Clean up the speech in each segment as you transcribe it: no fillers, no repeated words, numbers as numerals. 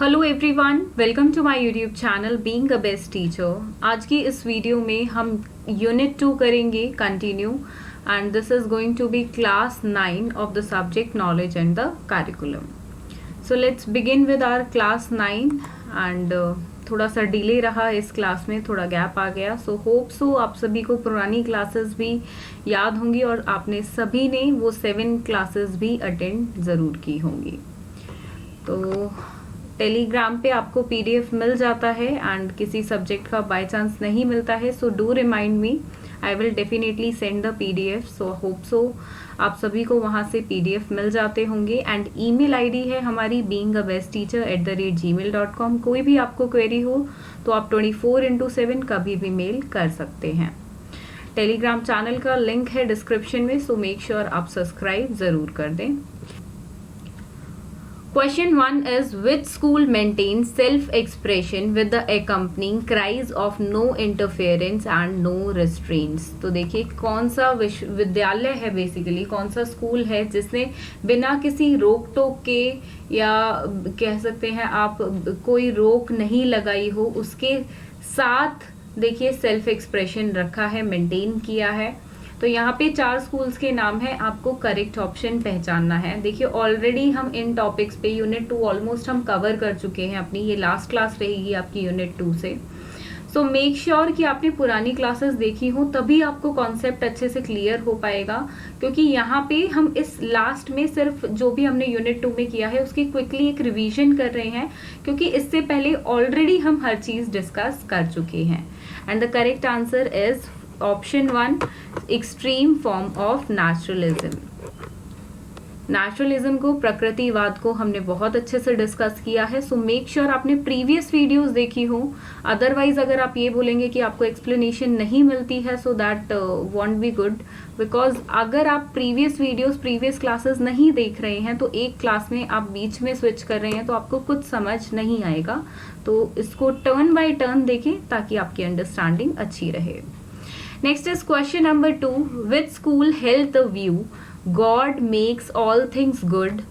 Hello everyone, welcome to my YouTube channel being a best teacher. आज की इस video में हम यूनिट 2 करेंगे continue and this is going to be class 9 of the subject knowledge and the curriculum. So let's begin with our class 9 and थोड़ा सा delay रहा इस क्लास में, थोड़ा गैप आ गया। सो होप सो आप सभी को पुरानी क्लासेस भी याद होंगी और आपने सभी ने वो 7 क्लासेस भी अटेंड ज़रूर की होंगी। तो टेलीग्राम पे आपको पीडीएफ मिल जाता है एंड किसी सब्जेक्ट का बाय चांस नहीं मिलता है, so do remind me, I will definitely send the PDF. So hope so आप सभी को वहाँ से पीडीएफ मिल जाते होंगे। एंड ईमेल आईडी है हमारी beingabestyteacher@gmail.com। कोई भी आपको क्वेरी हो तो आप 24/7 कभी भी मेल कर सकते हैं। टेलीग्राम चैनल का लिंक है डिस्क्रिप्शन में, सो मेक श्योर आप सब्सक्राइब जरूर कर दें। Question 1 is which school maintains self-expression with the accompanying cries of no interference and no restraints। तो देखिए कौन सा विश्वविद्यालय है, बेसिकली कौन सा स्कूल है जिसने बिना किसी रोक टोक के या कह सकते हैं आप कोई रोक नहीं लगाई हो उसके साथ देखिए सेल्फ एक्सप्रेशन रखा है, मेंटेन किया है। तो यहाँ पे 4 स्कूल्स के नाम है, आपको करेक्ट ऑप्शन पहचानना है। देखिए ऑलरेडी हम इन टॉपिक्स पे यूनिट 2 ऑलमोस्ट हम कवर कर चुके हैं अपनी, ये लास्ट क्लास रहेगी आपकी यूनिट 2 से। सो मेक श्योर कि आपने पुरानी क्लासेस देखी हो, तभी आपको कॉन्सेप्ट अच्छे से क्लियर हो पाएगा। क्योंकि यहाँ पे हम इस लास्ट में सिर्फ जो भी हमने यूनिट 2 में किया है उसकी क्विकली एक रिवीजन कर रहे हैं, क्योंकि इससे पहले ऑलरेडी हम हर चीज डिस्कस कर चुके हैं। And the correct answer is option 1, extreme form of naturalism. Naturalism को, प्रकृतिवाद को हमने बहुत अच्छे से डिस्कस किया है। सो मेक श्योर आपने प्रीवियस वीडियोस देखी हो। अदरवाइज अगर आप ये बोलेंगे कि आपको एक्सप्लेनेशन नहीं मिलती है, so that want be good. Because अगर आप प्रीवियस वीडियोस, प्रीवियस क्लासेस नहीं देख रहे हैं तो एक क्लास में आप बीच में स्विच कर रहे हैं तो आपको कुछ समझ नहीं आएगा। तो इसको टर्न बाय टर्न देखें ताकि आपकी अंडरस्टैंडिंग अच्छी रहे। Next is question number 2. Which school held the view God makes all things good,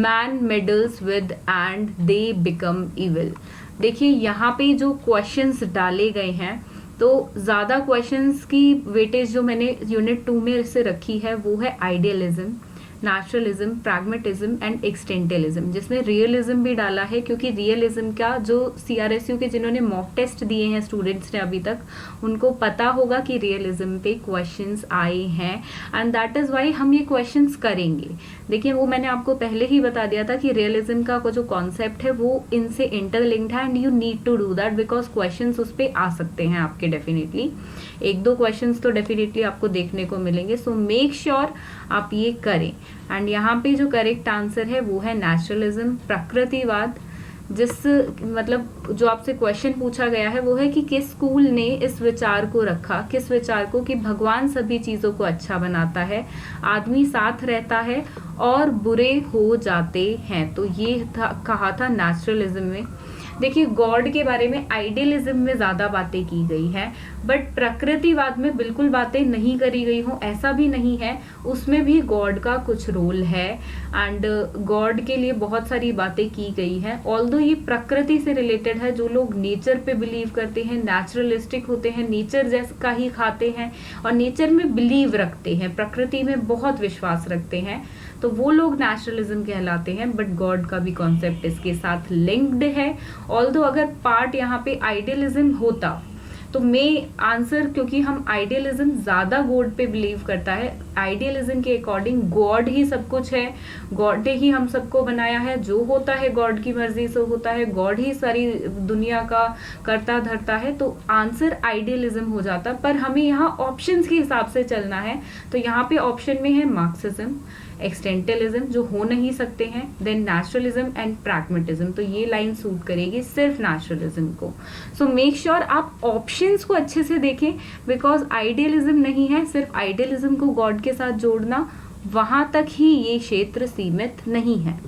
man meddles with and they become evil? देखिए यहाँ पे जो क्वेश्चंस डाले गए हैं, तो ज़्यादा क्वेश्चंस की वेटेज जो मैंने यूनिट 2 में से रखी है वो है आइडियलिज्म, नेचुरलिज्म, प्रैग्मेटिज्म एंड एक्सटेंटलिज्म, जिसमें रियलिज्म भी डाला है। क्योंकि रियलिज्म का जो CRSU के जिन्होंने मॉक टेस्ट दिए हैं स्टूडेंट्स ने अभी तक, उनको पता होगा कि रियलिज्म पे क्वेश्चंस आए हैं एंड दैट इज वाई हम ये क्वेश्चंस करेंगे। देखिए वो मैंने आपको पहले ही बता दिया था कि रियलिज्म का जो कॉन्सेप्ट है वो इनसे इंटरलिंक्ड है and you need to do that because questions उस पर आ सकते हैं आपके डेफिनेटली। 1-2 क्वेश्चंस तो डेफिनेटली आपको देखने को मिलेंगे। सो मेक श्योर आप ये करें। एंड यहाँ पे जो करेक्ट आंसर है वो है नेचुरलिज्म, प्रकृतिवाद। जिस मतलब जो आपसे क्वेश्चन पूछा गया है वो है कि किस स्कूल ने इस विचार को रखा, किस विचार को, कि भगवान सभी चीजों को अच्छा बनाता है, आदमी साथ रहता है और बुरे हो जाते हैं। तो ये कहा था नेचुरलिज्म में। देखिए गॉड के बारे में आइडियलिज्म में ज्यादा बातें की गई है, बट प्रकृतिवाद में बिल्कुल बातें नहीं करी गई हो ऐसा भी नहीं है। उसमें भी गॉड का कुछ रोल है एंड गॉड के लिए बहुत सारी बातें की गई हैं। ऑल्दो ये प्रकृति से रिलेटेड है, जो लोग नेचर पे बिलीव करते हैं, नेचुरलिस्टिक होते हैं, नेचर जैसा ही खाते हैं और नेचर में बिलीव रखते हैं, प्रकृति में बहुत विश्वास रखते हैं, तो वो लोग नेचुरलिज्म कहलाते हैं। बट गॉड का भी कॉन्सेप्ट इसके साथ लिंक्ड है। ऑल्दो अगर पार्ट यहाँ पे आइडियलिज्म होता तो मैं आंसर, क्योंकि हम आइडियलिज्म ज्यादा गॉड पे बिलीव करता है, आइडियलिज्म के अकॉर्डिंग गॉड ही सब कुछ है, गॉड ने ही हम सबको बनाया है, जो होता है गॉड की मर्जी से होता है, गॉड ही सारी दुनिया का करता धरता है, तो आंसर आइडियलिज्म हो जाता। पर हमें यहाँ ऑप्शंस के हिसाब से चलना है, तो यहाँ पे ऑप्शन में है मार्क्सिज्म, एक्सटेंटलिज्म जो हो नहीं सकते हैं, देन नेचुरलिज्म एंड प्रैग्मेटिज्म। तो ये लाइन सूट करेगी सिर्फ नेचुरलिज्म को। सो मेक श्योर आप ऑप्शंस को अच्छे से देखें बिकॉज आइडियलिज्म नहीं है, सिर्फ आइडियलिज्म को गॉड के साथ जोड़ना, वहां तक ही ये क्षेत्र सीमित नहीं है।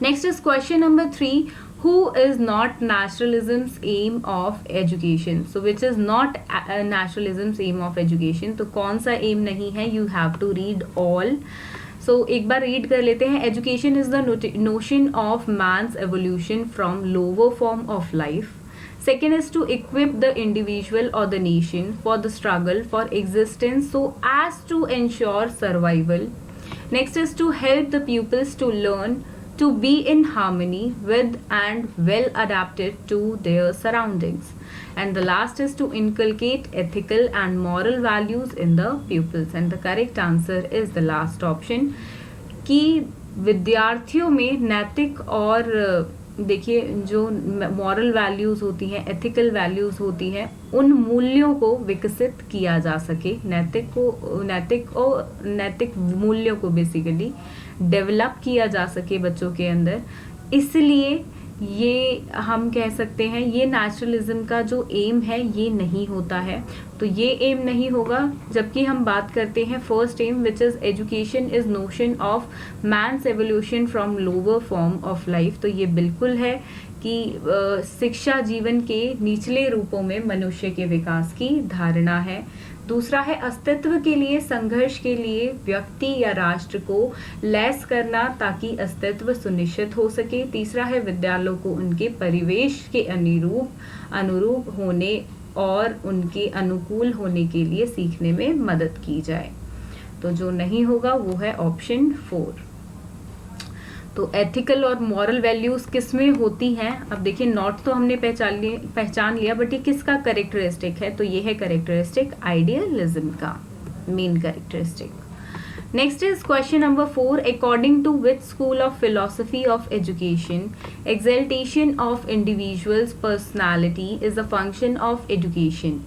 Next is question number 3. Who is not naturalism's aim of education? So which is not naturalism's aim of education? तो कौन सा aim नहीं है? You have to read all. सो एक बार रीड कर लेते हैं. Education is the notion of man's evolution from lower form of life. Second is to equip the individual or the nation for the struggle for existence so as to ensure survival. Next is to help the pupils to learn to be in harmony with and well adapted to their surroundings. And the last is to inculcate ethical and moral values in the pupils. And the correct answer is the last option कि विद्यार्थियों में नैतिक और देखिए जो moral values होती हैं, ethical values होती हैं, उन मूल्यों को विकसित किया जा सके, नैतिक मूल्यों को बेसिकली डेवलप किया जा सके बच्चों के अंदर. इसलिए ये हम कह सकते हैं ये नेचुरलिज्म का जो एम है ये नहीं होता है. तो ये एम नहीं होगा. जबकि हम बात करते हैं first aim which is education is notion of man's evolution from lower form of life. तो ये बिल्कुल है कि शिक्षा जीवन के निचले रूपों में मनुष्य के विकास की धारणा है. दूसरा है अस्तित्व के लिए संघर्ष के लिए व्यक्ति या राष्ट्र को लैस करना ताकि अस्तित्व सुनिश्चित हो सके. तीसरा है विद्यालयों को उनके परिवेश के अनुरूप होने और उनके अनुकूल होने के लिए सीखने में मदद की जाए. तो जो नहीं होगा वो है ऑप्शन 4. तो एथिकल और मॉरल वैल्यूज किस में होती हैं? अब देखिए नॉट तो हमने पहचान लिया बट ये किसका करेक्टरिस्टिक है? तो ये है करेक्टरिस्टिक आइडियलिज्म का main characteristic. Next is question number 4. According to which school of philosophy of education exaltation of individual's personality is a function of education?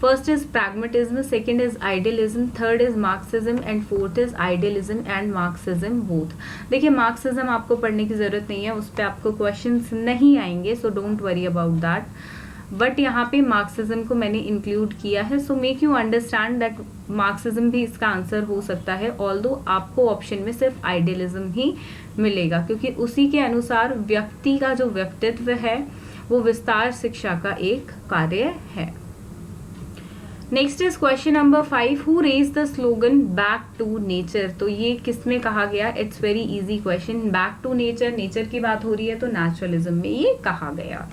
First is pragmatism, second is idealism, third is Marxism and fourth is idealism and Marxism both. देखिए Marxism आपको पढ़ने की ज़रूरत नहीं है, उस पर आपको क्वेश्चंस नहीं आएंगे, so don't worry about that. But यहाँ पे मार्क्सिज्म को मैंने इंक्लूड किया है so make you understand that Marxism भी इसका आंसर हो सकता है. ऑल्दो आपको ऑप्शन में सिर्फ आइडियलिज्म ही मिलेगा क्योंकि उसी के अनुसार व्यक्ति का जो व्यक्तित्व है वो विस्तार शिक्षा का एक कार्य है. Next is question number 5. Who raise the slogan back to nature? तो ये किस में कहा गया? It's very easy question. Back to nature, nature की बात हो रही है तो नेचुरलिज्म में ये कहा गया.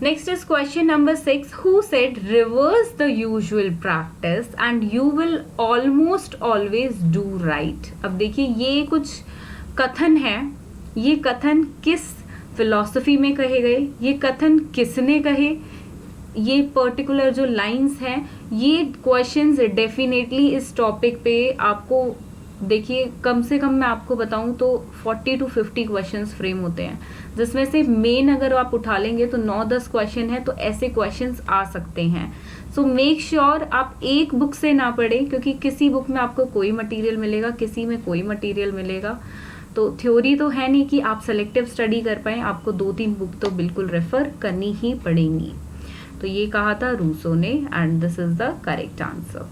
Next is question number 6. Who said reverse the usual practice and you will almost always do right? अब देखिए ये कुछ कथन है, ये कथन किस फिलॉसफी में कहे गए, ये कथन किसने कहे, ये पर्टिकुलर जो लाइंस हैं, ये क्वेश्चंस डेफिनेटली इस टॉपिक पे आपको देखिए कम से कम मैं आपको बताऊं तो 40 to 50 क्वेश्चंस फ्रेम होते हैं जिसमें से मेन अगर आप उठा लेंगे तो 9-10 क्वेश्चन है. तो ऐसे क्वेश्चंस आ सकते हैं. सो मेक श्योर आप एक बुक से ना पढ़ें क्योंकि किसी बुक में आपको कोई मटेरियल मिलेगा, किसी में कोई मटेरियल मिलेगा. तो थ्योरी तो है नहीं कि आप सेलेक्टिव स्टडी कर पाएं, आपको 2-3 बुक तो बिल्कुल रेफर करनी ही पड़ेंगी. तो ये कहा था रूसो ने and this is the correct answer.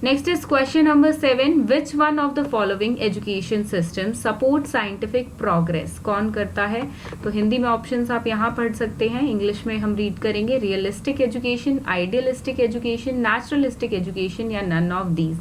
Next is question number 7. Which one of the following education system support scientific progress? कौन करता है? तो हिंदी में ऑप्शंस आप यहाँ पढ़ सकते हैं, इंग्लिश में हम रीड करेंगे. Realistic education, idealistic education, naturalistic education या नन ऑफ दीज.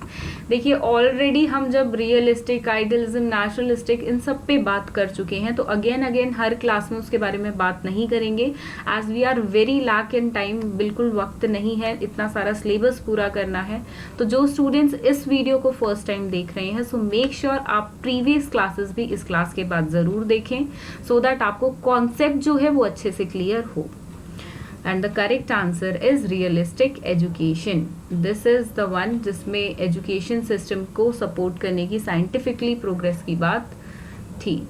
देखिए ऑलरेडी हम जब रियलिस्टिक, आइडियलिज्म, नेचुरलिस्टिक इन सब पे बात कर चुके हैं तो अगेन हर क्लास में उसके बारे में बात नहीं करेंगे as we are very lack in time. बिल्कुल वक्त नहीं है, इतना सारा सिलेबस पूरा करना है. तो जो स्टूडेंट्स इस वीडियो को फर्स्ट टाइम देख रहे हैं सो मेक श्योर आप प्रीवियस क्लासेस भी इस क्लास के बाद जरूर देखें सो दैट आपको कॉन्सेप्ट जो है वो अच्छे से क्लियर हो. And the correct answer is realistic education. This is the one जिसमें एजुकेशन सिस्टम को सपोर्ट करने की साइंटिफिकली प्रोग्रेस की बात थी.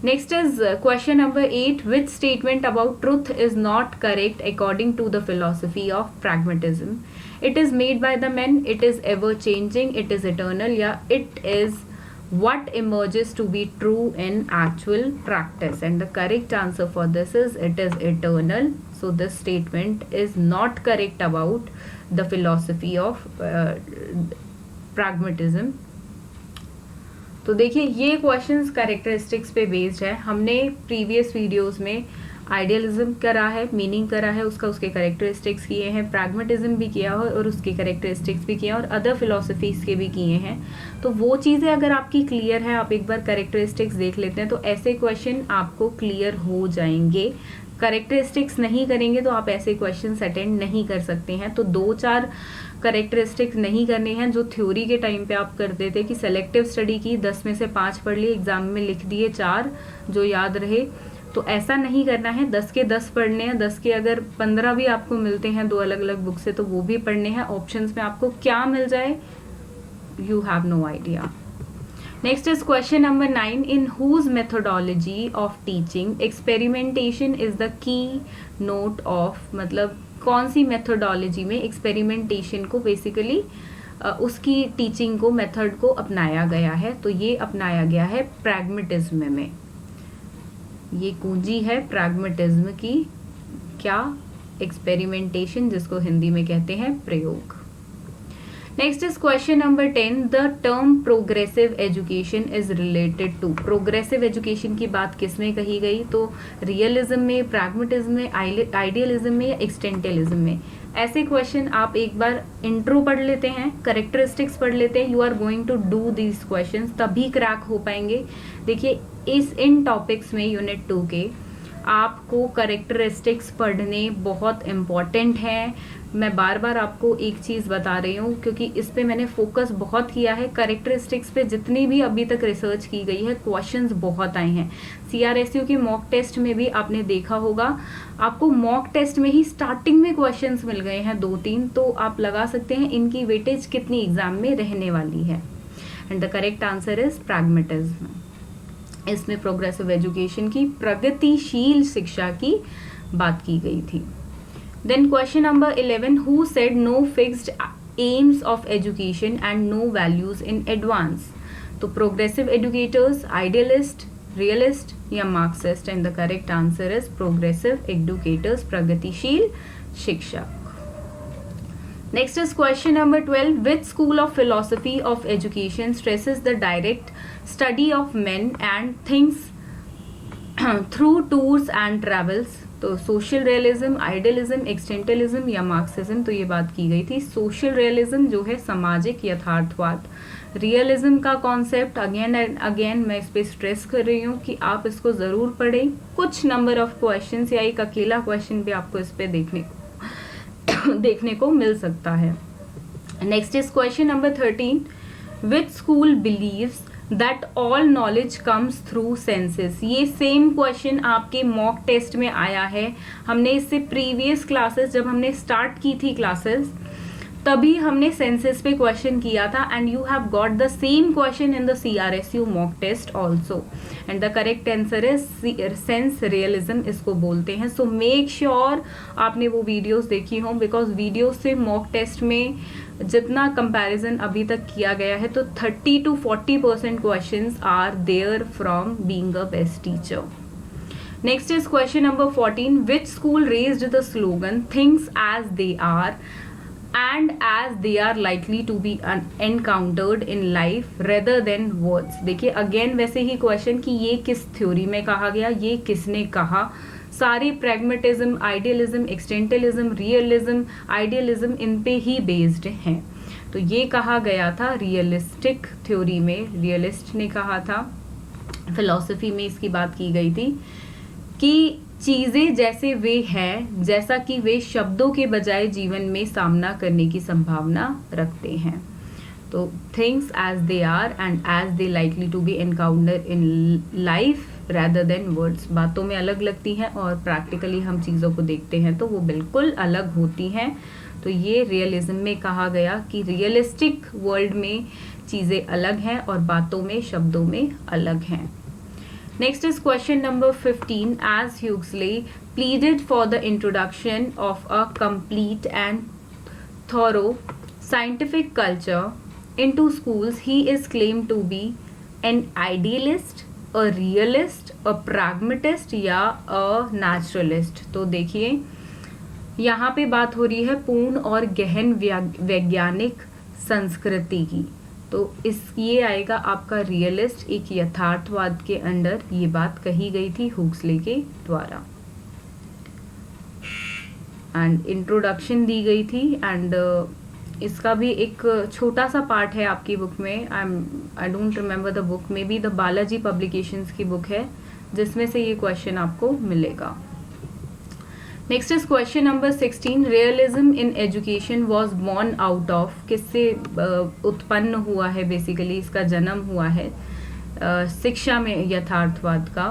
Next is question number 8. Which statement about truth is not correct according to the philosophy of pragmatism? It is made by the men, it is ever changing, it is eternal, yeah, it is what emerges to be true in actual practice. And the correct answer for this is it is eternal. So this statement is not correct about the philosophy of pragmatism. तो देखिए ये questions characteristics पे based है. हमने previous videos में idealism करा है, meaning करा है उसका, उसके कैरेक्टरिस्टिक्स किए हैं, प्रैग्मेटिज्म भी किया है और उसके कैरेक्टरिस्टिक्स भी किए हैं, और अदर फिलोसफीज के भी किए हैं। तो वो चीज़ें अगर आपकी क्लियर है, आप एक बार कैरेक्टरिस्टिक्स देख लेते हैं तो ऐसे क्वेश्चन आपको क्लियर हो जाएंगे। कैरेक्टरिस्टिक्स नहीं करेंगे तो आप ऐसे क्वेश्चन अटेंड नहीं कर सकते हैं। तो 2-4 कैरेक्टरिस्टिक्स नहीं करने हैं जो थ्योरी के टाइम पे आप करते थे कि सेलेक्टिव स्टडी की, 10 में से 5 पढ़ लिए, एग्जाम में लिख दिए 4 जो याद रहे। तो ऐसा नहीं करना है, 10 के 10 पढ़ने हैं, 10 के अगर 15 भी आपको मिलते हैं 2 अलग अलग बुक से तो वो भी पढ़ने हैं। ऑप्शंस में आपको क्या मिल जाए, you have no idea. Next is question number 9, in whose methodology of teaching experimentation is the key note of, मतलब कौन सी मेथोडोलॉजी में एक्सपेरिमेंटेशन को बेसिकली उसकी टीचिंग को, मेथड को अपनाया गया है। तो ये अपनाया गया है प्रैग्मेटिज्म में। ये कुंजी है प्रैग्मेटिज्म की, क्या, एक्सपेरिमेंटेशन, जिसको हिंदी में कहते हैं प्रयोग। Next is question number 10, the term progressive education is related to. Progressive education की बात किसमें कही गई, तो रियलिज्म में, प्रैग्मेटिज्म में, आइडियलिज्म में या एक्सटेंटियलिज्म में। ऐसे क्वेश्चन आप एक बार इंट्रो पढ़ लेते हैं, कैरेक्टरिस्टिक्स पढ़ लेते हैं, you are going to do these questions, तभी क्रैक हो पाएंगे। देखिए इन टॉपिक्स में यूनिट 2 के आपको कैरेक्टरिस्टिक्स पढ़ने बहुत इम्पॉर्टेंट हैं। मैं बार बार आपको एक चीज़ बता रही हूँ क्योंकि इस पे मैंने फोकस बहुत किया है। कैरेक्टरिस्टिक्स पे जितनी भी अभी तक रिसर्च की गई है, क्वेश्चंस बहुत आए हैं। CRSU के मॉक टेस्ट में भी आपने देखा होगा, आपको मॉक टेस्ट में ही स्टार्टिंग में क्वेश्चंस मिल गए हैं 2-3, तो आप लगा सकते हैं इनकी वेटेज कितनी एग्जाम में रहने वाली है। And the correct answer is pragmatism. इसमें प्रोग्रेसिव एजुकेशन की, प्रगतिशील शिक्षा की बात की गई थी। Then question number 11, who said no fixed aims of education and no values in advance. तो प्रोग्रेसिव एजुकेटर्स, आइडियलिस्ट, रियलिस्ट या Marxist. And the correct answer is progressive educators, प्रगतिशील शिक्षक। Next is question number 12. Which school of philosophy of education stresses the direct study of men and things through tours and travels? तो social realism, idealism, एक्सटेंटियलिज्म या Marxism, तो ये बात की गई थी। सोशल रियलिज्म जो है सामाजिक यथार्थवाद। रियलिज्म का कॉन्सेप्ट अगेन एंड अगेन मैं इस पे स्ट्रेस कर रही हूँ कि आप इसको ज़रूर पढ़ें। कुछ नंबर ऑफ क्वेश्चंस या एक अकेला क्वेश्चन भी आपको इस पे देखने को मिल सकता है। Next is question number 13, which school believes that all knowledge comes through senses. ये सेम क्वेश्चन आपके मॉक टेस्ट में आया है। हमने इससे प्रीवियस क्लासेस, जब हमने स्टार्ट की थी क्लासेस, तभी हमने सेंसेस पे क्वेश्चन किया था and you have got the same question in the CRSU mock test also. And the correct answer is sense realism, इसको बोलते हैं। सो मेक श्योर आपने वो वीडियोस देखी हों, बिकॉज वीडियोस से मॉक टेस्ट में जितना कंपैरिजन अभी तक किया गया है तो 30 to 40% questions are there from being a best teacher. Next is question number 14, which school raised the slogan things as they are and as they are likely to be encountered in life rather than words। देखिए again वैसे ही question कि ये किस theory में कहा गया, ये किसने कहा। सारे प्रैग्मेटिज्म, आइडियलिज्म, एक्सटेंटियलिज्म, रियलिज्म, आइडियलिज्म इन पे ही बेस्ड हैं। तो ये कहा गया था रियलिस्टिक थ्योरी में, रियलिस्ट ने कहा था। फिलॉसफी में इसकी बात की गई थी कि चीज़ें जैसे वे हैं, जैसा कि वे शब्दों के बजाय जीवन में सामना करने की संभावना रखते हैं। तो things as they are and as they likely to be encounter in life rather than words. बातों में अलग लगती हैं और प्रैक्टिकली हम चीज़ों को देखते हैं तो वो बिल्कुल अलग होती हैं। तो ये रियलिज्म में कहा गया कि रियलिस्टिक वर्ल्ड में चीज़ें अलग हैं और बातों में, शब्दों में अलग हैं। Next is question number 15. As Huxley pleaded for the introduction of a complete and thorough scientific culture into schools, he is claimed to be an idealist, a realist, a pragmatist या a naturalist। तो देखिए यहाँ पे बात हो रही है पूर्ण और गहन वैज्ञानिक संस्कृति की। तो ये आएगा आपका रियलिस्ट, एक यथार्थवाद के अंडर ये बात कही गई थी हुक्सले के द्वारा। एंड इंट्रोडक्शन दी गई थी एंड इसका भी एक छोटा सा पार्ट है आपकी बुक में. I don't remember the book, may be the Balaji publications की बुक है जिसमें से ये क्वेश्चन आपको मिलेगा. Next is question number 16. Realism in education was born out of. किससे उत्पन्न हुआ है, बेसिकली इसका जन्म हुआ है शिक्षा में यथार्थवाद का.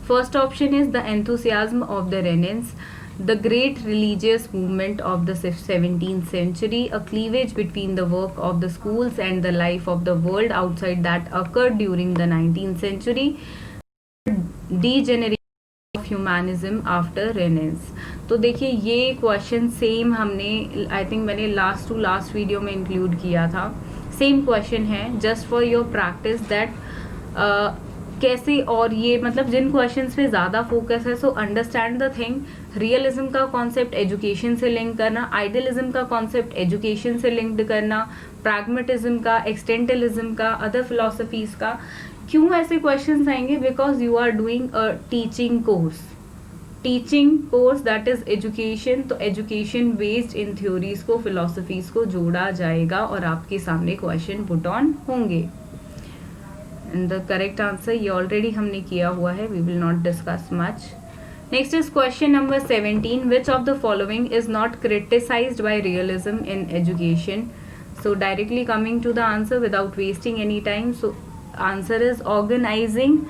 First option is the enthusiasm of the Renaissance, the great religious movement of the 17th century, a cleavage between the work of the schools and the life of the world outside that occurred during the 19th century, degeneration of humanism after Renaissance. तो देखिए ये question same हमने I think मैंने last video में include किया था. Same question है, just for your practice that कैसे, और ये मतलब जिन क्वेश्चंस पे ज़्यादा फोकस है. So understand the thing. Realism का कॉन्सेप्ट एजुकेशन से लिंक करना, आइडियलिज्म का कॉन्सेप्ट एजुकेशन से लिंक्ड करना, प्रैग्मेटिज्म का, एक्सटेंटलिज्म का, अदर फिलोसफीज का. क्यों ऐसे क्वेश्चंस आएंगे? Because you are doing a teaching course that is education. तो एजुकेशन बेस्ड इन थ्योरीज को, फिलोसफीज को जोड़ा जाएगा और आपके सामने क्वेश्चन पुट ऑन होंगे. And the correct answer ये already हमने किया हुआ है. We will not discuss much. Next is question number 17. Which of the following is not criticized by realism in education? So directly coming to the answer without wasting any time. So answer is organizing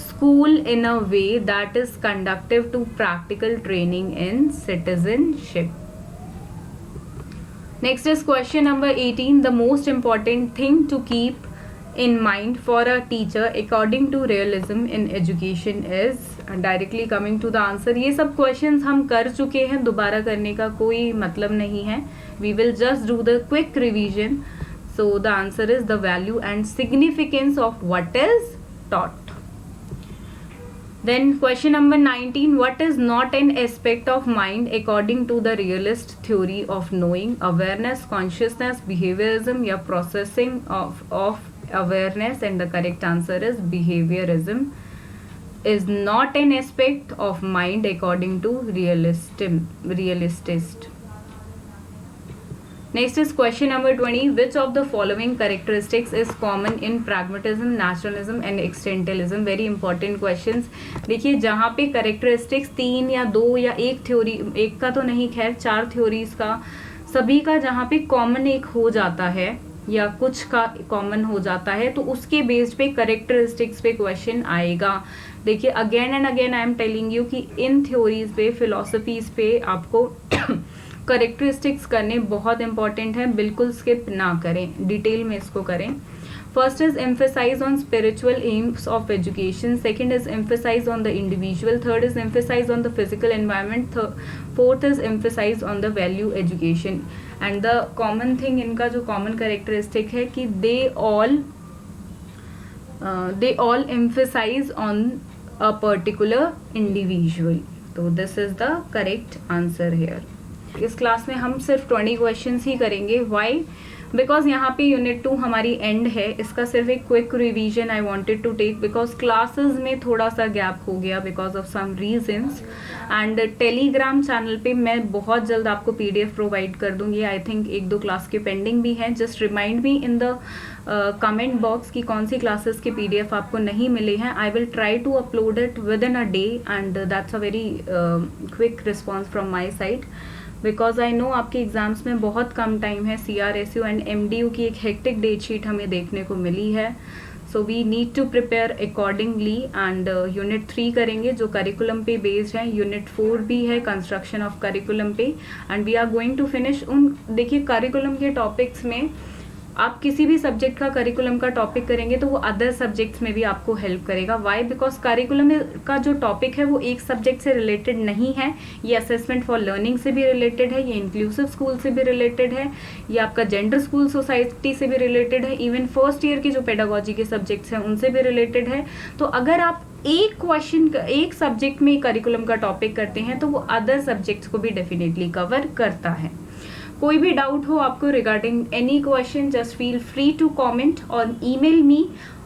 school in a way that is conducive to practical training in citizenship. Next is question number 18. The most important thing to keep in mind for a teacher according to realism in education is, directly coming to the answer. ये सब questions हम कर चुके हैं, दोबारा करने का कोई मतलब नहीं है. We will just do the quick revision. So the answer is the value and significance of what is taught. Then question number 19. What is not an aspect of mind according to the realist theory of knowing, awareness, consciousness, behaviorism या processing of awareness? And the correct answer is behaviorism is not an aspect of mind according to realistist. Next is question number 20. Which of the following characteristics is common in pragmatism, naturalism and existentialism? Very important questions. देखिए जहाँ पे characteristics 3 या 2 या एक theory, एक का तो नहीं, खैर 4 थ्योरीज का, सभी का जहाँ पे कॉमन एक हो जाता है या कुछ का कॉमन हो जाता है, तो उसके बेस्ड पे करेक्टरिस्टिक्स पे क्वेश्चन आएगा. देखिए again and again I am telling you कि इन थ्योरीज पे, फिलोसफीज पे आपको करेक्टरिस्टिक्स करने बहुत इंपॉर्टेंट है. बिल्कुल स्किप ना करें, डिटेल में इसको करें. First is emphasize on spiritual aims of education. Second is emphasize on the individual. Third is emphasize on the physical environment. Fourth is emphasize on the value education. And the common thing, इनका जो common characteristic है कि they all emphasize on a particular individual. तो this is the correct answer here. इस class में हम सिर्फ 20 questions ही करेंगे. व्हाई? बिकॉज यहाँ पे यूनिट 2 हमारी एंड है. इसका सिर्फ एक quick revision I wanted to take because classes में थोड़ा सा गैप हो गया because of some reasons. And Telegram channel पे मैं बहुत जल्द आपको पीडीएफ प्रोवाइड कर दूंगी. आई थिंक 1-2 क्लास के पेंडिंग भी हैं. Just remind me in the comment box कि कौन सी क्लासेस के पीडीएफ आपको नहीं मिले हैं. I will try to upload it within a day and that's a very quick response from my side because I know आपके exams में बहुत कम टाइम है. CRSU एंड MDU की एक हेक्टिक डेट शीट हमें देखने को मिली है. So we need to prepare accordingly. And unit 3 करेंगे जो करिकुलम पे बेस्ड है. यूनिट 4 भी है कंस्ट्रक्शन ऑफ करिकुलम पे. And we are going to finish उन, देखिए करिकुलम के टॉपिक्स में आप किसी भी सब्जेक्ट का करिकुलम का टॉपिक करेंगे तो वो अदर सब्जेक्ट्स में भी आपको हेल्प करेगा. वाई? बिकॉज करिकुलम का जो टॉपिक है वो एक सब्जेक्ट से रिलेटेड नहीं है. ये असेसमेंट फॉर लर्निंग से भी रिलेटेड है, ये इंक्लूसिव स्कूल से भी रिलेटेड है, ये आपका जेंडर स्कूल सोसाइटी से भी रिलेटेड है, इवन फर्स्ट ईयर के जो पेडागोजी के सब्जेक्ट्स हैं उनसे भी रिलेटेड है. तो अगर आप एक क्वेश्चन एक सब्जेक्ट में करिकुलम का टॉपिक करते हैं तो वो अदर सब्जेक्ट्स को भी डेफिनेटली कवर करता है. कोई भी डाउट हो आपको regarding any question, just feel free to comment और email me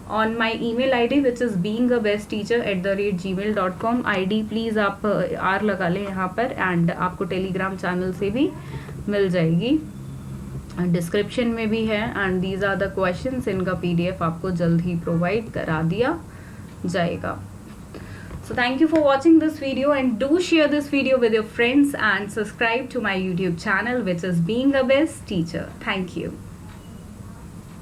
on my email ID which is beingabestteacher@gmail.com। ID please आप R लगा लें यहाँ पर, एंड आपको टेलीग्राम चैनल से भी मिल जाएगी, डिस्क्रिप्शन में भी है। And these are the questions, इनका PDF आपको जल्द ही प्रोवाइड करा दिया जाएगा। So thank you for watching this video, and do share this video with your friends and subscribe to my YouTube channel which is Being a Best Teacher. Thank you.